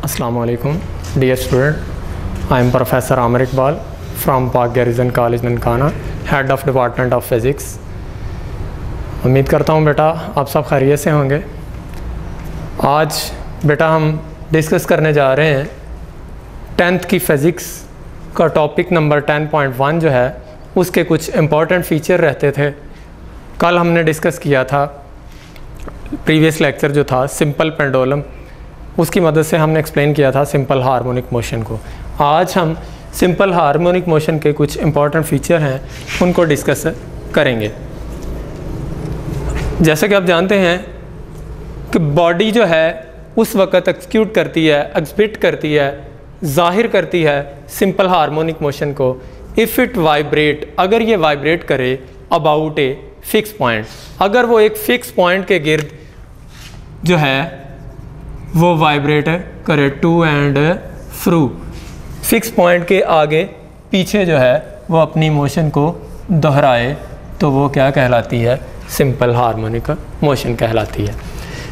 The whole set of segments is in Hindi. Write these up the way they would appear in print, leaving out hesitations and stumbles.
Assalamualaikum, dear student. I am Professor Amir Iqbal from Pak Garrison College Nankana, Head of Department of Physics. उम्मीद करता हूँ बेटा आप सब खैरियत से होंगे। आज बेटा हम डिस्कस करने जा रहे हैं 10th की फ़िज़िक्स का टॉपिक नंबर 10.1 जो है उसके कुछ इम्पॉर्टेंट फ़ीचर रहते थे। कल हमने डिस्कस किया था, प्रीवियस लेक्चर जो था सिंपल पेंडुलम, उसकी मदद से हमने एक्सप्लेन किया था सिंपल हार्मोनिक मोशन को। आज हम सिंपल हार्मोनिक मोशन के कुछ इम्पॉर्टेंट फीचर हैं उनको डिस्कस करेंगे। जैसे कि आप जानते हैं कि बॉडी जो है उस वक़्त एक्सिक्यूट करती है, एग्जिबिट करती है, ज़ाहिर करती है सिंपल हार्मोनिक मोशन को इफ़ इट वाइब्रेट, अगर ये वाइब्रेट करे अबाउट ए फिक्स पॉइंट, अगर वो एक फ़िक्स पॉइंट के गिर्द जो है वो वाइब्रेट करे टू एंड फ्रू, फिक्स पॉइंट के आगे पीछे जो है वो अपनी मोशन को दोहराए, तो वो क्या कहलाती है? सिंपल हार्मोनिक मोशन कहलाती है।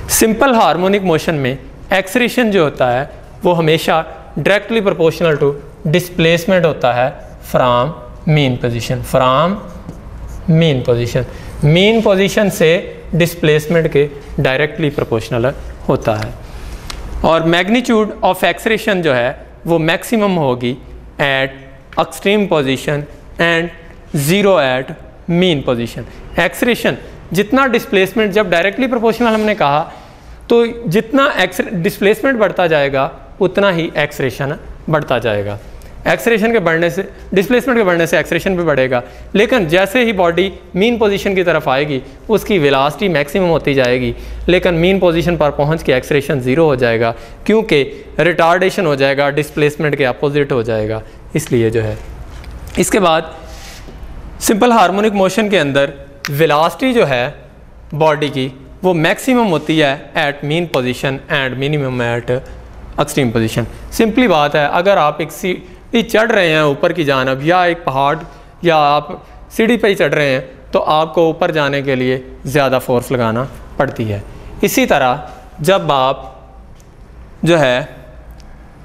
सिंपल हार्मोनिक मोशन में एक्सेलरेशन जो होता है वो हमेशा डायरेक्टली प्रोपोर्शनल टू डिस्प्लेसमेंट होता है from mean position, from mean position. Mean position से डिस्प्लेसमेंट के डायरेक्टली प्रोपोर्शनल होता है। और मैग्नीट्यूड ऑफ एक्सेलरेशन जो है वो मैक्सिमम होगी at extreme position and zero at mean position. Acceleration जितना डिस्प्लेसमेंट, जब डायरेक्टली प्रोपोर्शनल हमने कहा तो जितना डिस्प्लेसमेंट बढ़ता जाएगा उतना ही एक्सेलरेशन बढ़ता जाएगा। एक्सेलरेशन के बढ़ने से, डिस्प्लेसमेंट के बढ़ने से एक्सेलरेशन भी बढ़ेगा, लेकिन जैसे ही बॉडी मीन पोजीशन की तरफ आएगी उसकी वेलोसिटी मैक्सिमम होती जाएगी, लेकिन मीन पोजीशन पर पहुंच के एक्सेलरेशन ज़ीरो हो जाएगा क्योंकि रिटार्डेशन हो जाएगा, डिस्प्लेसमेंट के अपोजिट हो जाएगा। इसलिए जो है इसके बाद सिंपल हार्मोनिक मोशन के अंदर वेलोसिटी जो है बॉडी की वो मैक्सिमम होती है at mean position and minimum at extreme position. Simply बात है, अगर आप एक सीढ़ी चढ़ रहे हैं ऊपर की जानब, या एक पहाड़, या आप सीढ़ी पे ही चढ़ रहे हैं, तो आपको ऊपर जाने के लिए ज़्यादा फोर्स लगाना पड़ती है। इसी तरह जब आप जो है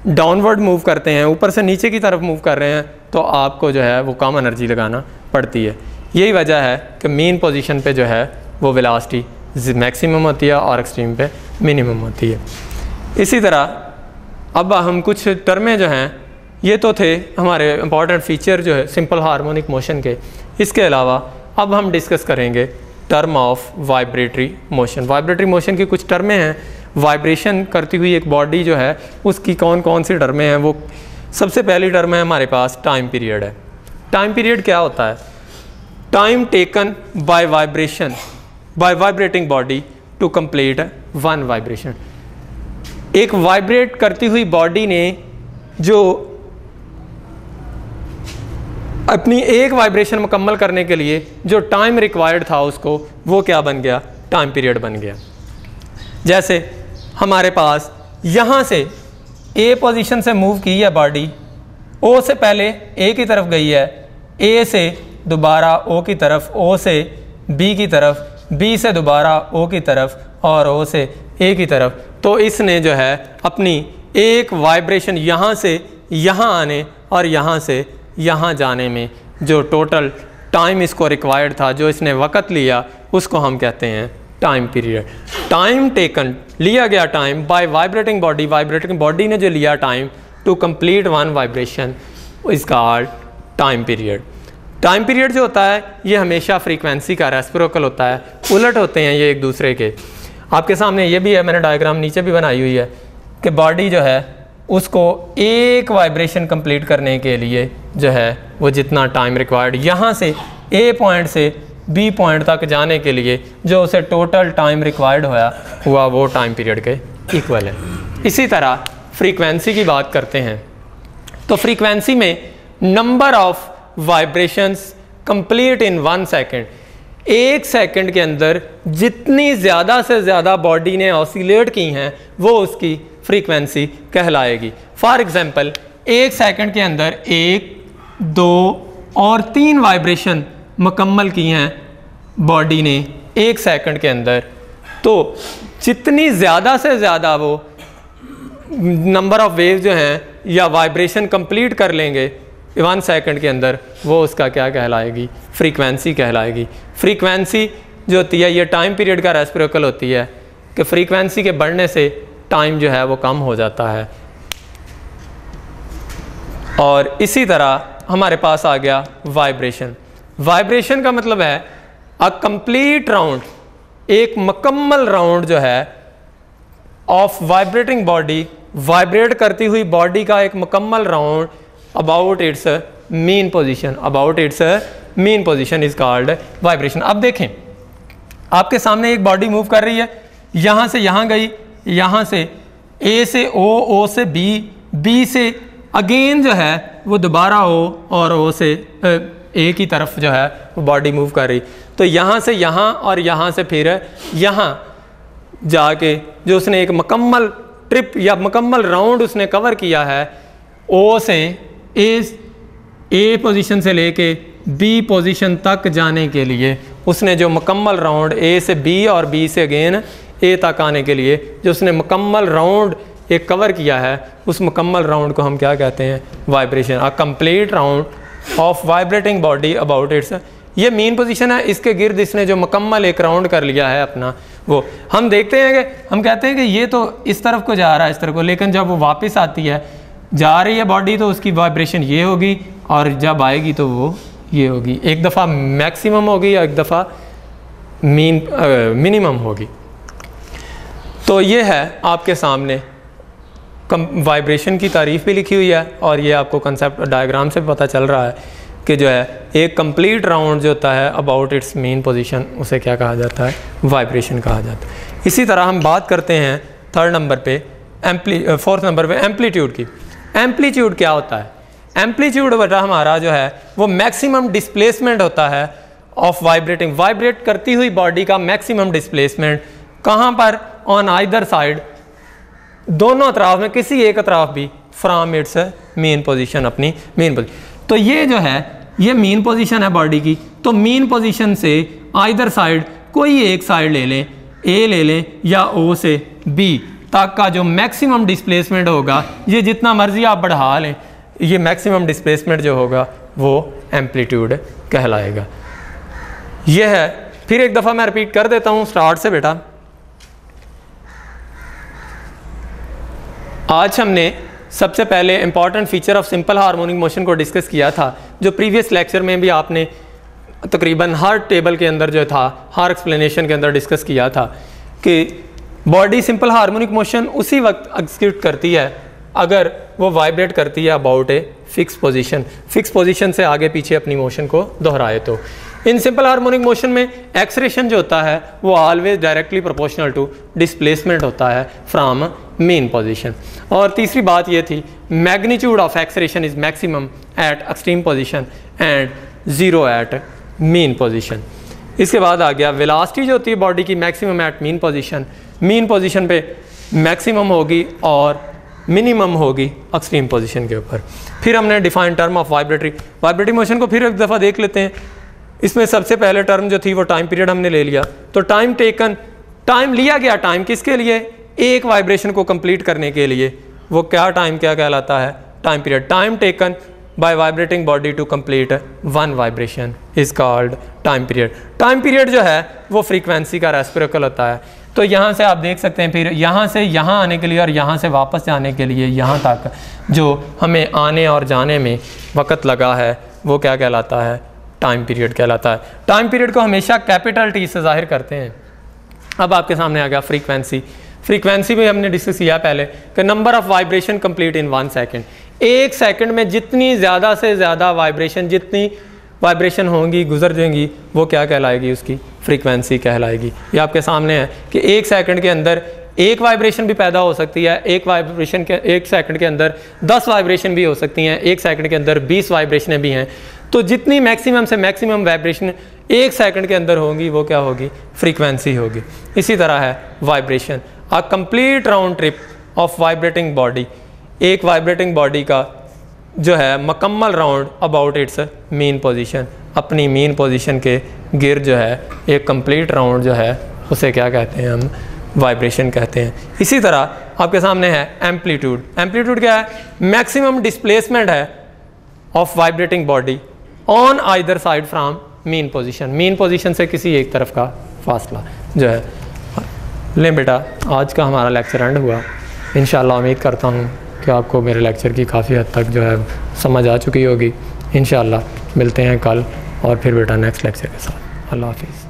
डाउनवर्ड मूव करते हैं, ऊपर से नीचे की तरफ मूव कर रहे हैं, तो आपको जो है वो कम एनर्जी लगाना पड़ती है। यही वजह है कि मीन पोजीशन पे जो है वो वेलोसिटी मैक्सिमम होती है और एक्सट्रीम पे मिनिमम होती है। इसी तरह अब हम कुछ टर्में जो हैं, ये तो थे हमारे इंपॉर्टेंट फीचर जो है सिंपल हार्मोनिक मोशन के। इसके अलावा अब हम डिस्कस करेंगे term of vibratory motion. Vibratory motion की कुछ टर्में हैं। वाइब्रेशन करती हुई एक बॉडी जो है उसकी कौन कौन सी टर्में हैं? वो सबसे पहली टर्म है हमारे पास टाइम पीरियड है। टाइम पीरियड क्या होता है? Time taken by vibration, by vibrating body to complete one vibration. एक वाइब्रेट करती हुई बॉडी ने जो अपनी एक वाइब्रेशन मुकम्मल करने के लिए जो टाइम रिक्वायर्ड था उसको, वो क्या बन गया? टाइम पीरियड बन गया। जैसे हमारे पास यहाँ से ए पोजीशन से मूव की है बॉडी, ओ से पहले ए की तरफ गई है, ए से दोबारा ओ की तरफ, ओ से बी की तरफ, बी से दोबारा ओ की तरफ और ओ से ए की तरफ। तो इसने जो है अपनी एक वाइब्रेशन यहाँ से यहाँ आने और यहाँ से यहाँ जाने में जो टोटल टाइम इसको रिक्वायर्ड था, जो इसने वक़्त लिया, उसको हम कहते हैं टाइम पीरियड। टाइम टेकन, लिया गया time by vibrating body, vibrating body ने जो लिया time to complete one vibration is called time period. Time period जो होता है ये हमेशा फ्रीक्वेंसी का रेसिप्रोकल होता है, उलट होते हैं ये एक दूसरे के। आपके सामने ये भी है, मैंने डायग्राम नीचे भी बनाई हुई है कि बॉडी जो है उसको एक वाइब्रेशन कंप्लीट करने के लिए जो है वो जितना टाइम रिक्वायर्ड यहाँ से ए पॉइंट से बी पॉइंट तक जाने के लिए जो उसे टोटल टाइम रिक्वायर्ड हुआ वो टाइम पीरियड के इक्वल है। इसी तरह फ्रीक्वेंसी की बात करते हैं तो फ्रीक्वेंसी में number of vibrations complete in 1 second, एक सेकंड के अंदर जितनी ज़्यादा से ज़्यादा बॉडी ने ऑसिलेट की हैं वो उसकी फ्रीक्वेंसी कहलाएगी। फॉर एग्जांपल एक सेकंड के अंदर 1, 2 और 3 वाइब्रेशन मुकम्मल की हैं बॉडी ने एक सेकंड के अंदर, तो जितनी ज़्यादा से ज़्यादा वो नंबर ऑफ वेव जो हैं या वाइब्रेशन कंप्लीट कर लेंगे 1 सेकंड के अंदर, वो उसका क्या कहलाएगी, फ्रीक्वेंसी कहलाएगी। फ्रीक्वेंसी जो होती है ये टाइम पीरियड का रेसिप्रोकल होती है कि फ्रीक्वेंसी के बढ़ने से टाइम जो है वो कम हो जाता है। और इसी तरह हमारे पास आ गया वाइब्रेशन। वाइब्रेशन का मतलब है अ कंप्लीट राउंड, एक मुकम्मल राउंड जो है ऑफ वाइब्रेटिंग बॉडी, वाइब्रेट करती हुई बॉडी का एक मुकम्मल round about it's mean position, about it's mean position is called vibration. अब देखें आपके सामने एक बॉडी मूव कर रही है, यहाँ से यहाँ गई, यहाँ से ए से ओ से बी से अगेन जो है वो दोबारा ओ और ओ से ए की तरफ जो है वो बॉडी मूव कर रही। तो यहाँ से यहाँ और यहाँ से फिर यहाँ जाके जो उसने एक मुकम्मल ट्रिप या मुकम्मल राउंड उसने कवर किया है, ओ से ए पोजीशन से लेके बी पोजीशन तक जाने के लिए उसने जो मुकम्मल राउंड ए से बी और बी से अगेन ए तक आने के लिए जो उसने मुकम्मल राउंड एक कवर किया है, उस मुकम्मल राउंड को हम क्या कहते हैं, vibration. A complete round of vibrating body about it's, ये मीन पोजीशन है, इसके गिर्द इसने जो मुकम्मल एक राउंड कर लिया है अपना, वो हम देखते हैं कि हम कहते हैं कि ये तो इस तरफ को जा रहा है इस तरफ को, लेकिन जब वो वापस आती है जा रही है बॉडी तो उसकी वाइब्रेशन ये होगी और जब आएगी तो वो ये होगी। एक दफ़ा मैक्सिमम होगी या एक दफ़ा मिनिमम होगी। तो ये है आपके सामने वाइब्रेशन की तारीफ़ भी लिखी हुई है और ये आपको कंसेप्ट डायग्राम से पता चल रहा है कि जो है एक कंप्लीट राउंड जो होता है अबाउट इट्स मेन पोजीशन, उसे क्या कहा जाता है, वाइब्रेशन कहा जाता है। इसी तरह हम बात करते हैं फोर्थ नंबर पे एम्पलीट्यूड की। एम्पलीट्यूड क्या होता है? एम्पलीट्यूड बेटा हमारा जो है वो मैक्सिमम डिस्प्लेसमेंट होता है ऑफ वाइब्रेटिंग, वाइब्रेट करती हुई बॉडी का मैक्सिमम डिस्प्लेसमेंट कहाँ पर, ऑन आइदर साइड, दोनों अतराफ में किसी एक अतराफ भी, फ्रॉम इट्स मेन पोजीशन, अपनी मेन पोजीशन। तो ये जो है ये मेन पोजीशन है बॉडी की, तो मेन पोजीशन से आइदर साइड कोई एक साइड ले लें, ए ले लें या ओ से बी तक का जो मैक्सिमम डिस्प्लेसमेंट होगा, ये जितना मर्जी आप बढ़ा लें, ये मैक्सिमम डिस्प्लेसमेंट जो होगा वो एम्पलीट्यूड कहलाएगा। ये है, फिर एक दफ़ा मैं रिपीट कर देता हूँ स्टार्ट से बेटा। आज हमने सबसे पहले important feature of simple harmonic motion को डिस्कस किया था, जो प्रीवियस लेक्चर में भी आपने तकरीबन हर टेबल के अंदर जो था, हर एक्सप्लेनेशन के अंदर डिस्कस किया था कि बॉडी सिंपल हार्मोनिक मोशन उसी वक्त एग्जीक्यूट करती है अगर वो वाइब्रेट करती है about a fix position, fix position से आगे पीछे अपनी मोशन को दोहराए। तो इन सिंपल हार्मोनिक मोशन में एक्सलेरेशन जो होता है वो always directly proportional to displacement होता है फ्रॉम मेन पोजीशन। और तीसरी बात ये थी, magnitude of acceleration is maximum at extreme position and zero at mean position. इसके बाद आ गया वेलोसिटी जो होती है बॉडी की, maximum at mean position, mean position पे मैक्सिमम होगी और मिनिमम होगी एक्सट्रीम पोजीशन के ऊपर। फिर हमने define term of vibratory motion को फिर एक दफ़ा देख लेते हैं। इसमें सबसे पहले टर्म जो थी वो टाइम पीरियड हमने ले लिया। तो टाइम टेकन, टाइम लिया गया, टाइम किसके लिए, एक वाइब्रेशन को कंप्लीट करने के लिए, वो क्या टाइम क्या कहलाता है, time period. Time taken by vibrating body to complete one vibration is called time period. Time period जो है वो फ्रीक्वेंसी का रेसिप्रोकल होता है। तो यहाँ से आप देख सकते हैं, फिर यहाँ से यहाँ आने के लिए और यहाँ से वापस जाने के लिए यहाँ तक जो हमें आने और जाने में वक़्त लगा है वो क्या कहलाता है, टाइम पीरियड कहलाता है। टाइम पीरियड को हमेशा कैपिटल टी से जाहिर करते हैं। अब आपके सामने आ गया फ्रीक्वेंसी। फ्रीक्वेंसी में हमने डिस्कस किया पहले कि number of vibration complete in 1 second, एक सेकंड में जितनी ज़्यादा से ज़्यादा वाइब्रेशन, जितनी वाइब्रेशन होंगी, गुजर जाएंगी, वो क्या कहलाएगी, उसकी फ्रीक्वेंसी कहलाएगी। ये आपके सामने है कि एक सेकंड के अंदर एक वाइब्रेशन भी पैदा हो सकती है, एक सेकंड के अंदर 10 वाइब्रेशन भी हो सकती हैं, एक सेकंड के अंदर 20 वाइब्रेशनें भी हैं। तो जितनी मैक्सिमम से मैक्सिमम वाइब्रेशन एक सेकंड के अंदर होंगी वो क्या होगी, फ्रीक्वेंसी होगी। इसी तरह है vibration, a complete round trip of vibrating body, एक वाइब्रेटिंग बॉडी का जो है मुकम्मल round about it's main position, अपनी मेन पोजीशन के गिर्द जो है एक कंप्लीट राउंड जो है उसे क्या कहते हैं हम, वाइब्रेशन कहते हैं। इसी तरह आपके सामने है एम्पलीट्यूड। एम्पलीट्यूड क्या है? मैक्सिमम डिस्प्लेसमेंट है of vibrating body on either side from mean position. Mean position से किसी एक तरफ का फासला जो है। लें बेटा, आज का हमारा लेक्चर एंड हुआ। इंशाल्लाह उम्मीद करता हूँ कि आपको मेरे लेक्चर की काफ़ी हद तक जो है समझ आ चुकी होगी। इंशाल्लाह मिलते हैं कल और फिर बेटा नेक्स्ट लेक्चर के साथ। अल्लाह हाफिज़।